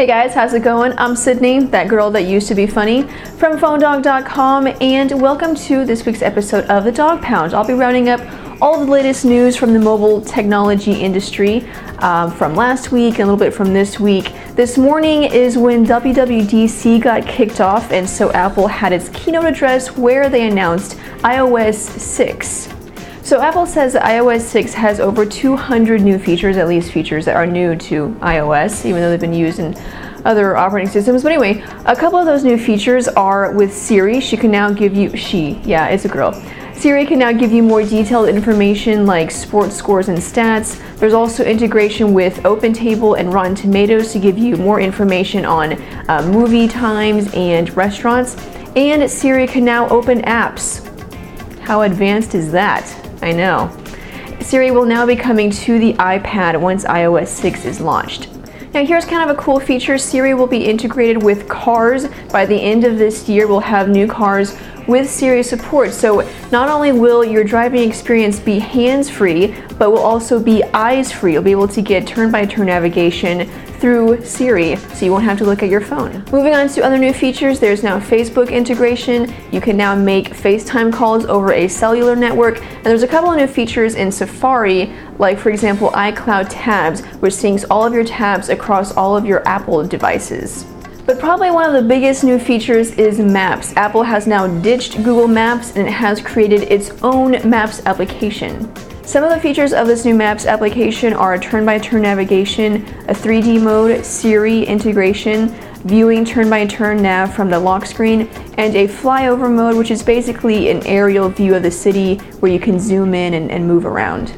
Hey guys, how's it going? I'm Sydney, that girl that used to be funny, from PhoneDog.com, and welcome to this week's episode of The Dog Pound. I'll be rounding up all the latest news from the mobile technology industry from last week and a little bit from this week. This morning is when WWDC got kicked off, and so Apple had its keynote address where they announced iOS 6. So Apple says that iOS 6 has over 200 new features, at least features that are new to iOS, even though they've been used in other operating systems. But anyway, a couple of those new features are with Siri. She can now give you, it's a girl. Siri can now give you more detailed information like sports scores and stats. There's also integration with OpenTable and Rotten Tomatoes to give you more information on movie times and restaurants. And Siri can now open apps. How advanced is that? I know. Siri will now be coming to the iPad once iOS 6 is launched. Now here's kind of a cool feature. Siri will be integrated with cars. By the end of this year, we'll have new cars with Siri support. So not only will your driving experience be hands-free, but will also be eyes-free. You'll be able to get turn-by-turn navigation through Siri, so you won't have to look at your phone. Moving on to other new features, there's now Facebook integration. You can now make FaceTime calls over a cellular network, and there's a couple of new features in Safari, like for example iCloud Tabs, which syncs all of your tabs across all of your Apple devices. But probably one of the biggest new features is Maps. Apple has now ditched Google Maps and it has created its own Maps application. Some of the features of this new Maps application are turn-by-turn navigation, a 3D mode, Siri integration, viewing turn-by-turn nav from the lock screen, and a flyover mode, which is basically an aerial view of the city where you can zoom in and move around.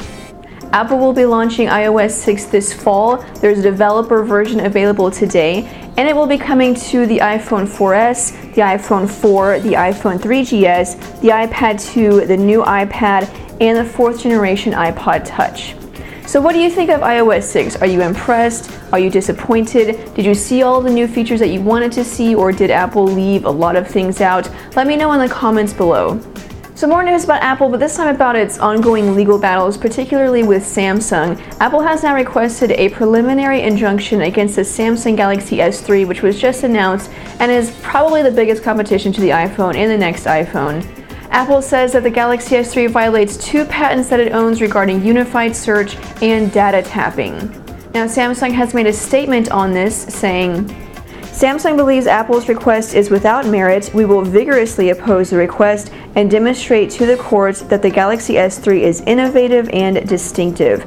Apple will be launching iOS 6 this fall. There's a developer version available today, and it will be coming to the iPhone 4S, the iPhone 4, the iPhone 3GS, the iPad 2, the new iPad, and the 4th generation iPod Touch. So what do you think of iOS 6? Are you impressed? Are you disappointed? Did you see all the new features that you wanted to see, or did Apple leave a lot of things out? Let me know in the comments below. So more news about Apple, but this time about its ongoing legal battles, particularly with Samsung. Apple has now requested a preliminary injunction against the Samsung Galaxy S3, which was just announced and is probably the biggest competition to the iPhone and the next iPhone. Apple says that the Galaxy S3 violates 2 patents that it owns regarding unified search and data tapping. Now, Samsung has made a statement on this, saying, Samsung believes Apple's request is without merit. We will vigorously oppose the request and demonstrate to the courts that the Galaxy S3 is innovative and distinctive.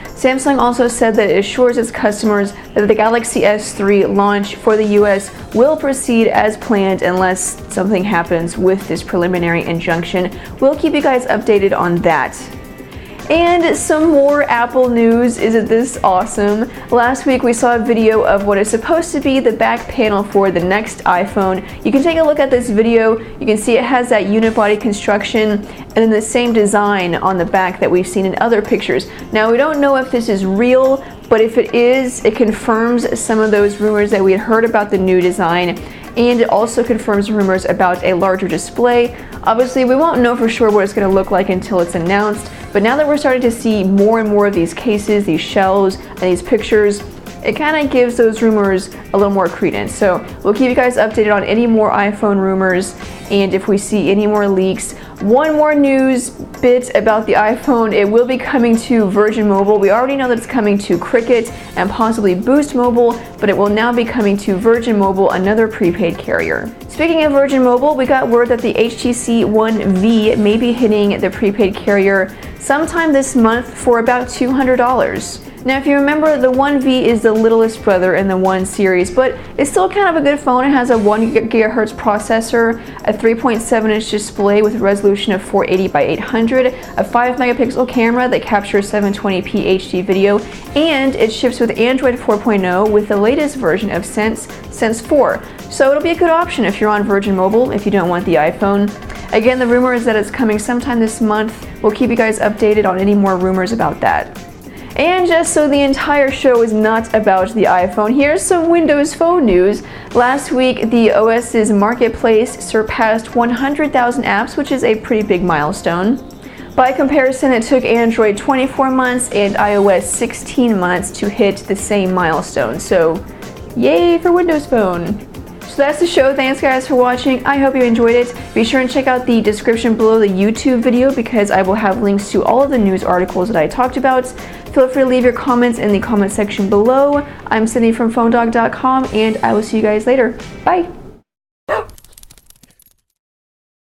Samsung also said that it assures its customers that the Galaxy S3 launch for the US will proceed as planned unless something happens with this preliminary injunction. We'll keep you guys updated on that. And some more Apple news. Isn't this awesome? Last week we saw a video of what is supposed to be the back panel for the next iPhone. You can take a look at this video. You can see it has that unibody construction and then the same design on the back that we've seen in other pictures. Now we don't know if this is real, but if it is, it confirms some of those rumors that we had heard about the new design, and it also confirms rumors about a larger display. Obviously, we won't know for sure what it's going to look like until it's announced, but now that we're starting to see more and more of these cases, these shells, and these pictures, it kind of gives those rumors a little more credence. So we'll keep you guys updated on any more iPhone rumors, and if we see any more leaks. One more news bit about the iPhone. It will be coming to Virgin Mobile. We already know that it's coming to Cricket and possibly Boost Mobile, but it will now be coming to Virgin Mobile, another prepaid carrier. Speaking of Virgin Mobile, we got word that the HTC One V may be hitting the prepaid carrier sometime this month for about $200. Now, if you remember, the One V is the littlest brother in the One series, but it's still kind of a good phone. It has a 1 GHz processor, a 3.7-inch display with a resolution of 480 by 800, a 5-megapixel camera that captures 720p HD video, and it ships with Android 4.0 with the latest version of Sense 4. So it'll be a good option if you're on Virgin Mobile, if you don't want the iPhone. Again, the rumor is that it's coming sometime this month. We'll keep you guys updated on any more rumors about that. And just so the entire show is not about the iPhone, here's some Windows Phone news. Last week, the OS's marketplace surpassed 100,000 apps, which is a pretty big milestone. By comparison, it took Android 24 months and iOS 16 months to hit the same milestone. So Yay for Windows Phone! So that's the show. Thanks guys for watching. I hope you enjoyed it. Be sure and check out the description below the YouTube video because I will have links to all of the news articles that I talked about. Feel free to leave your comments in the comment section below. I'm Sydney from PhoneDog.com and I will see you guys later. Bye!